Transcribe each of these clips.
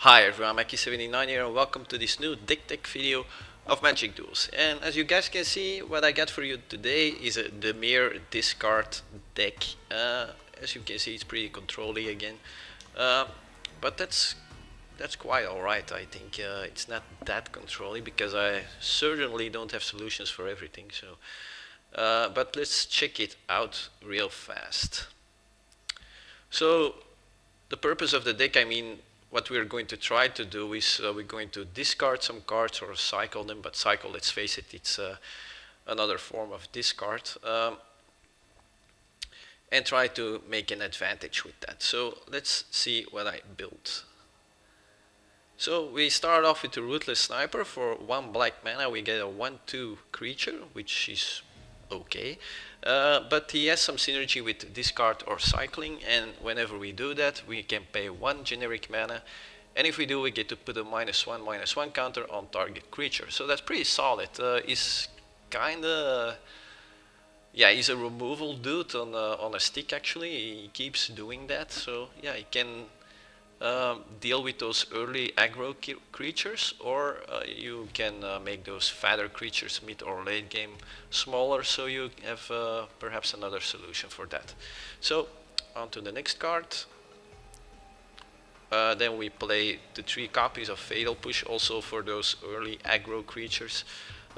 Hi everyone, Mackie79 here and welcome to this new deck tech video of Magic Duels. And as you guys can see, what I got for you today is a Dimir discard deck. As you can see, it's pretty controlly again, but that's quite alright. I think it's not that controlly because I certainly don't have solutions for everything. So, but let's check it out real fast. So the purpose of the deck, what we're going to try to do is we're going to discard some cards or cycle them, but cycle, let's face it, it's another form of discard, and try to make an advantage with that. So let's see what I built. So we start off with the Ruthless Sniper. For 1 black mana we get a 1/2 creature, which is okay, but he has some synergy with discard or cycling, and whenever we do that we can pay 1 generic mana, and if we do we get to put a -1/-1 counter on target creature. So that's pretty solid. He's kinda, yeah, he's a removal dude on a stick actually. He keeps doing that, so yeah, he can deal with those early aggro creatures, or you can make those fatter creatures mid or late game smaller, so you have perhaps another solution for that. So on to the next card. Then we play the 3 copies of Fatal Push, also for those early aggro creatures.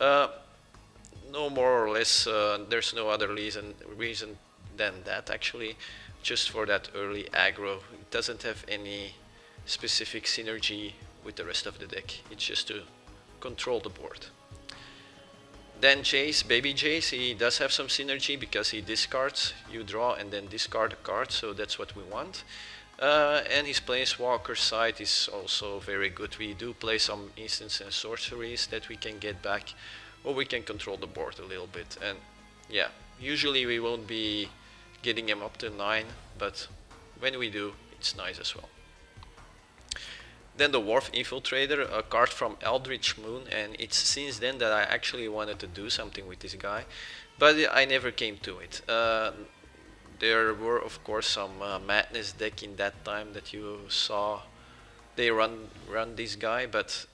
No more or less, there's no other reason than that actually, just for that early aggro. It doesn't have any specific synergy with the rest of the deck, it's just to control the board. Then Jace, baby Jace, he does have some synergy because he discards, you draw and then discard a card, so that's what we want. And his Planeswalker side is also very good. We do play some instants and sorceries that we can get back, or we can control the board a little bit. And yeah, usually we won't be getting him up to 9, but when we do, it's nice as well. Then the Wharf Infiltrator, a card from Eldritch Moon, and it's since then that I actually wanted to do something with this guy, but I never came to it. There were of course some Madness deck in that time that you saw they run this guy, but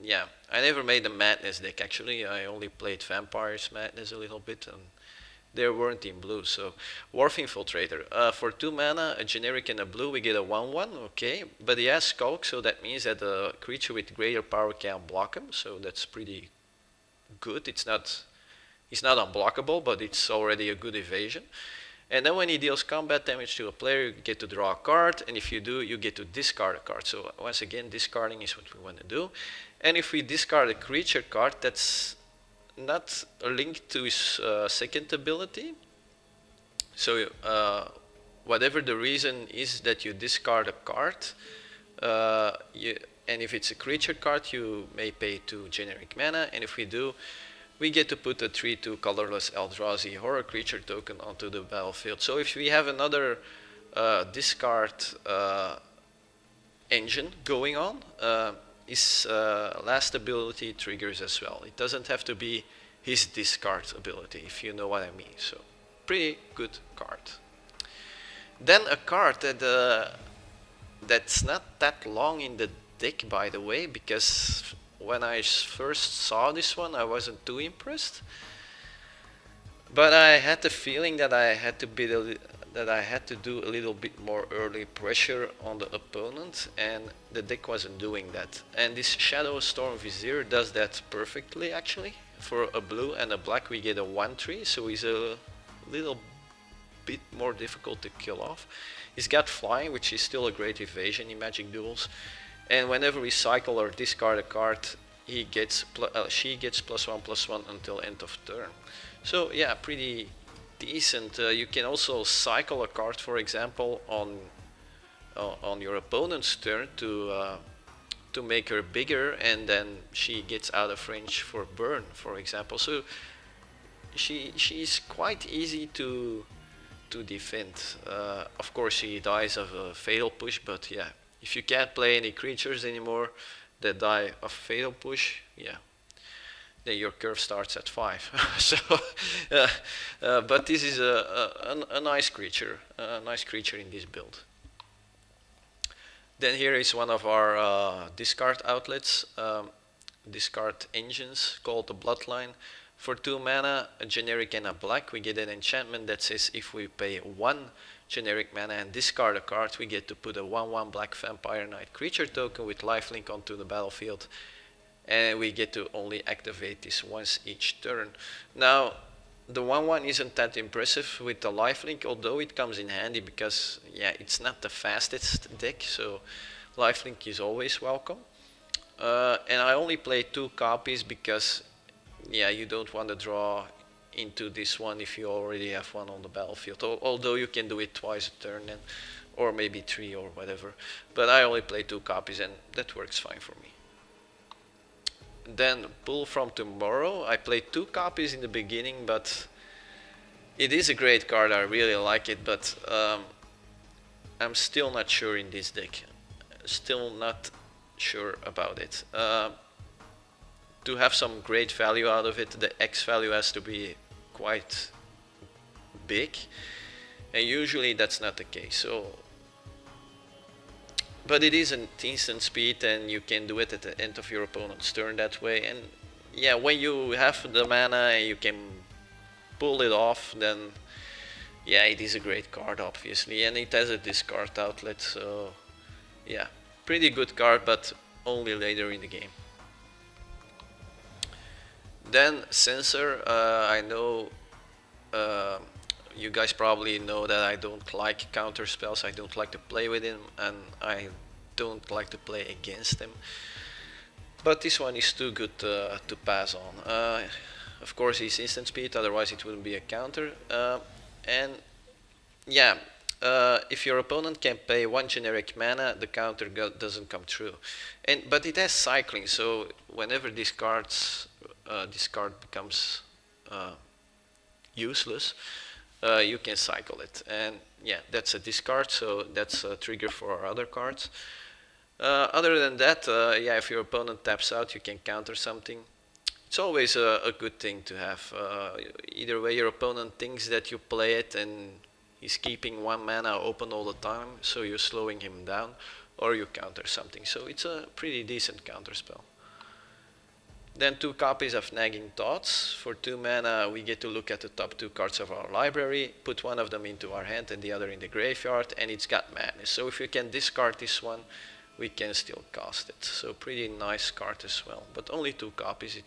yeah, I never made a Madness deck actually. I only played Vampires Madness a little bit, and they weren't in blue. So Wharf Infiltrator, for 2 mana, a generic and a blue, we get a 1/1, okay, but he has Skulk, so that means that a creature with greater power can block him, so that's pretty good. It's not unblockable, but it's already a good evasion. And then when he deals combat damage to a player, you get to draw a card, and if you do, you get to discard a card. So once again, discarding is what we want to do. And if we discard a creature card that's not linked to his second ability, so whatever the reason is that you discard a card, and if it's a creature card, you may pay 2 generic mana, and if we do, we get to put a 3/2 colorless Eldrazi horror creature token onto the battlefield. So if we have another discard engine going on, his last ability triggers as well. It doesn't have to be his discard ability, if you know what I mean. So pretty good card. Then a card that that's not that long in the deck, by the way, because when I first saw this one I wasn't too impressed, but I had the feeling that I had to do a little bit more early pressure on the opponent, and the deck wasn't doing that. And this Shadowstorm Vizier does that perfectly actually. For a blue and a black we get a 1/3, so he's a little bit more difficult to kill off. He's got flying, which is still a great evasion in Magic Duels. And whenever we cycle or discard a card, she gets +1/+1 until end of turn. So yeah, pretty decent. You can also cycle a card, for example, on your opponent's turn to make her bigger, and then she gets out of range for burn, for example. So she's quite easy to defend. Of course, she dies of a Fatal Push, but yeah, if you can't play any creatures anymore that die of Fatal Push, yeah, then your curve starts at 5. So, but this is a nice creature in this build. Then here is one of our discard outlets, discard engines called the Bloodline. For 2 mana, a generic and a black, we get an enchantment that says if we pay 1 generic mana and discard a card, we get to put a 1/1 black Vampire Knight creature token with lifelink onto the battlefield. And we get to only activate this once each turn. Now, the 1/1 isn't that impressive with the lifelink, although it comes in handy because, yeah, it's not the fastest deck, so lifelink is always welcome. And I only play 2 copies because, yeah, you don't want to draw into this one if you already have one on the battlefield. Although you can do it twice a turn, then, or maybe 3 or whatever. But I only play 2 copies, and that works fine for me. Then Pull from Tomorrow. I played 2 copies in the beginning, but it is a great card. I really like it, but I'm still not sure in this deck. Still not sure about it. To have some great value out of it, the X value has to be quite big, and usually that's not the case. So, but it is an instant speed, and you can do it at the end of your opponent's turn that way. And yeah, when you have the mana and you can pull it off, then yeah, it is a great card, obviously, and it has a discard outlet. So yeah, pretty good card, but only later in the game. Then Censor, I know you guys probably know that I don't like counter spells. I don't like to play with him, and I don't like to play against him. But this one is too good to pass on. Of course, he's instant speed, otherwise it wouldn't be a counter. And yeah, if your opponent can pay 1 generic mana, the counter doesn't come true. But it has cycling, so whenever this card becomes useless, you can cycle it. And yeah, that's a discard, so that's a trigger for our other cards. Other than that, yeah, if your opponent taps out, you can counter something. It's always a good thing to have. Either way, your opponent thinks that you play it and he's keeping 1 mana open all the time, so you're slowing him down, or you counter something. So it's a pretty decent counter spell. Then 2 copies of Nagging Thoughts. For 2 mana, we get to look at the top 2 cards of our library, put one of them into our hand and the other in the graveyard, and it's got madness. So if you can discard this one, we can still cast it. So pretty nice card as well. But only 2 copies,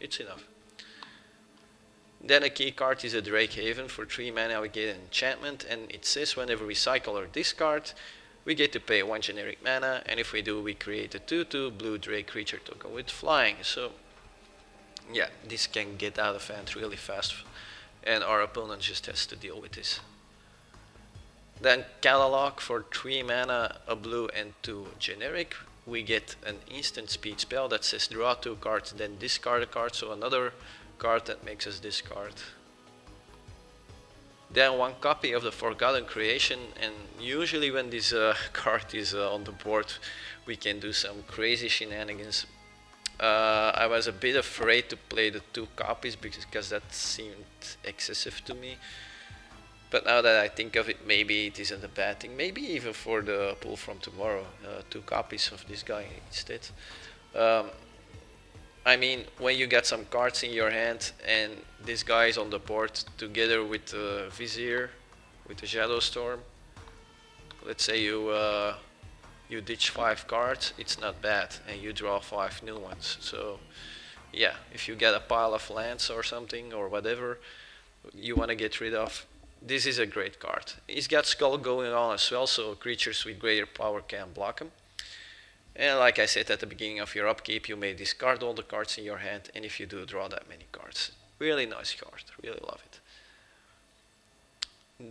it's enough. Then a key card is a Drake Haven. For 3 mana, we get an enchantment, and it says whenever we cycle or discard, we get to pay 1 generic mana, and if we do, we create a 2/2 blue Drake creature token with flying. So yeah, this can get out of hand really fast, and our opponent just has to deal with this. Then Catalog. For 3 mana, a blue and 2 generic, we get an instant speed spell that says draw 2 cards, then discard a card, so another card that makes us discard. Then 1 copy of the Forgotten Creation, and usually when this card is on the board, we can do some crazy shenanigans. I was a bit afraid to play the 2 copies because that seemed excessive to me. But now that I think of it, maybe it isn't a bad thing. Maybe even for the Pull from Tomorrow, 2 copies of this guy instead. I mean, when you get some cards in your hand and this guy is on the board together with the Vizier, with the Shadowstorm, let's say you ditch 5 cards, it's not bad, and you draw 5 new ones. So yeah, if you get a pile of lands or something or whatever you want to get rid of, this is a great card. He's got Skull going on as well, so creatures with greater power can block him. And like I said at the beginning of your upkeep, you may discard all the cards in your hand, and if you do, draw that many cards. Really nice card, really love it.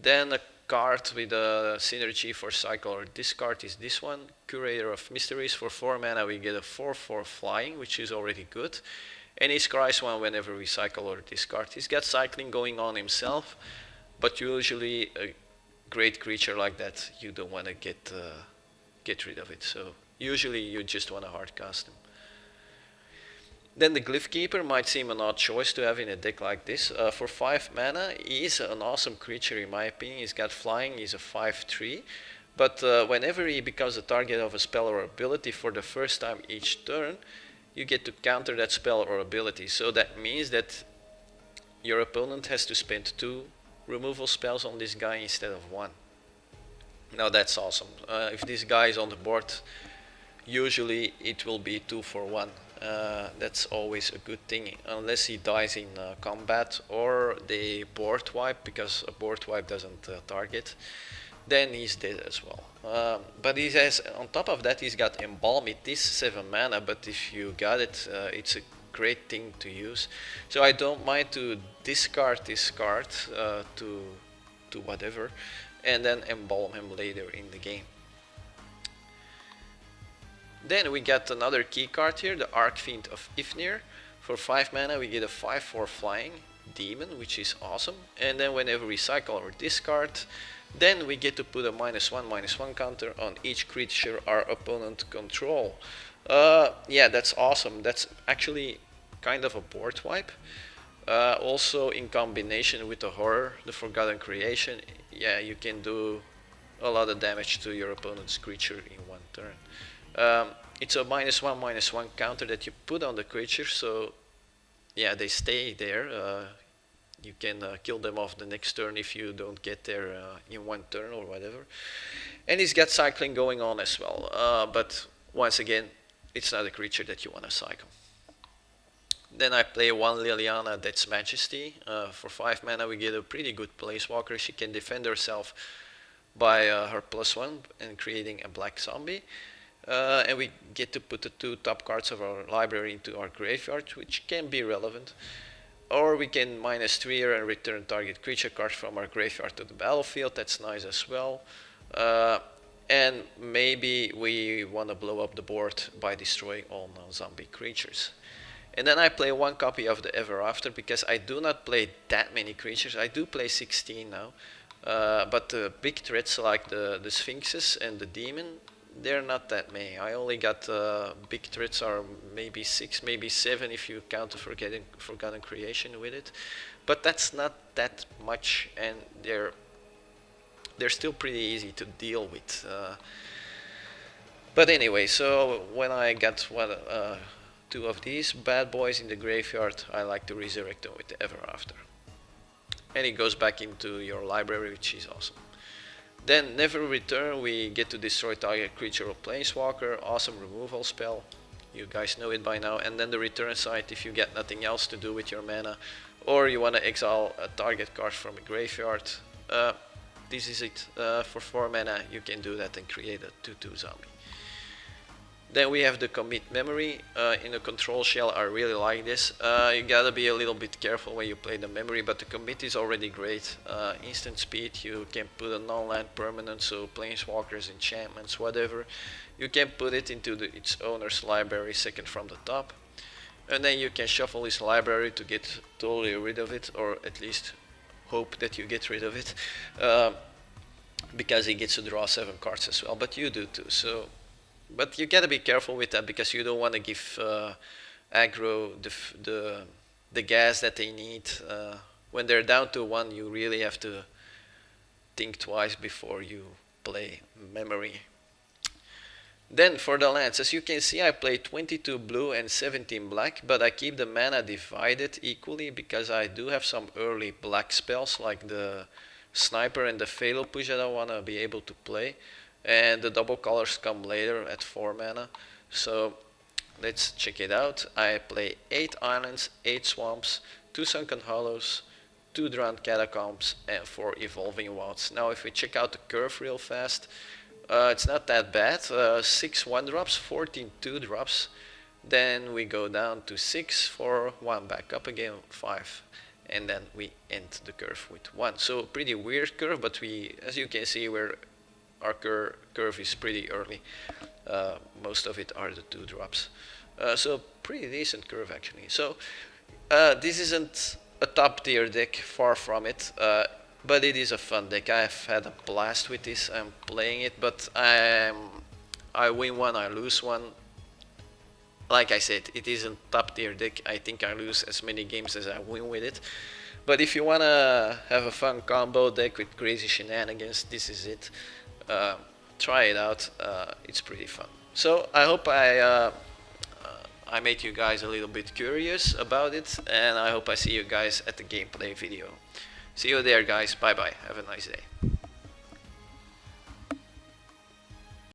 Then a card with a synergy for cycle or discard is this one, Curator of Mysteries. For 4 mana, we get a 4/4 flying, which is already good. And he scries 1 whenever we cycle or discard. He's got cycling going on himself, but usually a great creature like that, you don't want to get rid of it. So usually you just want to hardcast him. Then the Glyph Keeper might seem an odd choice to have in a deck like this. For 5 mana, he's an awesome creature in my opinion. He's got flying, he's a 5/3. But whenever he becomes the target of a spell or ability for the first time each turn, you get to counter that spell or ability. So that means that your opponent has to spend 2 removal spells on this guy instead of 1. Now that's awesome. If this guy is on the board, usually it will be 2 for 1. That's always a good thing, unless he dies in combat or they board wipe, because a board wipe doesn't target. Then he's dead as well. But he has, on top of that, he's got Embalm. It is 7 mana, but if you got it, it's a great thing to use. So I don't mind to discard this card to whatever, and then embalm him later in the game. Then we got another key card here, the Archfiend of Ifnir. For 5 mana we get a 5/4 flying demon, which is awesome. And then whenever we cycle or discard, then we get to put a -1/-1 counter on each creature our opponent control. Yeah, that's awesome. That's actually kind of a board wipe. Also in combination with the Horror, the Forgotten Creation, yeah, you can do a lot of damage to your opponent's creature in 1 turn. It's a -1/-1 counter that you put on the creature, so yeah, they stay there. You can kill them off the next turn if you don't get there in 1 turn or whatever. And he's got cycling going on as well, but once again, it's not a creature that you want to cycle. Then I play 1 Liliana, that's Majesty. For 5 mana we get a pretty good planeswalker. She can defend herself by her +1 and creating a black zombie. And we get to put the 2 top cards of our library into our graveyard, which can be relevant. Or we can -3 her and return target creature card from our graveyard to the battlefield. That's nice as well. And maybe we want to blow up the board by destroying all non-zombie creatures. And then I play 1 copy of the Ever After, because I do not play that many creatures. I do play 16 now. But the big threats like the Sphinxes and the Demon, they're not that many. I only got big threats are maybe 6, maybe 7 if you count the Forgotten Creation with it. But that's not that much, and they're still pretty easy to deal with. But anyway, so when I got 2 of these bad boys in the graveyard, I like to resurrect them with the Ever After. And it goes back into your library, which is awesome. Then Never Return, we get to destroy target creature or planeswalker. Awesome removal spell. You guys know it by now. And then the return side, if you get nothing else to do with your mana, or you want to exile a target card from a graveyard, this is it. For 4 mana you can do that and create a 2/2 zombie. Then we have the Commit Memory. In the control shell, I really like this. You gotta be a little bit careful when you play the memory, but the commit is already great. Instant speed, you can put a non-land permanent, so planeswalkers, enchantments, whatever. You can put it into its owner's library second from the top. And then you can shuffle his library to get totally rid of it, or at least hope that you get rid of it. Because he gets to draw 7 cards as well, but you do too. So. But you gotta be careful with that, because you don't want to give aggro the gas that they need. When they're down to 1, you really have to think twice before you play memory. Then for the lands, as you can see, I play 22 blue and 17 black, but I keep the mana divided equally, because I do have some early black spells like the Sniper and the Fatal Push that I want to be able to play. And the double colors come later at 4 mana. So let's check it out. I play 8 islands, 8 swamps, 2 Sunken Hollows, 2 Drowned Catacombs, and 4 Evolving Wilds. Now if we check out the curve real fast, it's not that bad. 6 1-drops, 14 2-drops. Then we go down to 6 for 1, back up again, 5. And then we end the curve with 1. So pretty weird curve, but as you can see, our curve is pretty early. Most of it are the 2-drops. So pretty decent curve actually. So this isn't a top tier deck, far from it. But it is a fun deck. I've had a blast with this. I'm playing it, but I win 1, I lose 1. Like I said, it isn't top tier deck. I think I lose as many games as I win with it. But if you wanna have a fun combo deck with crazy shenanigans, this is it. try it out. It's pretty fun. So I hope I made you guys a little bit curious about it, and I hope I see you guys at the gameplay video. See you there, guys. Bye bye. Have a nice day.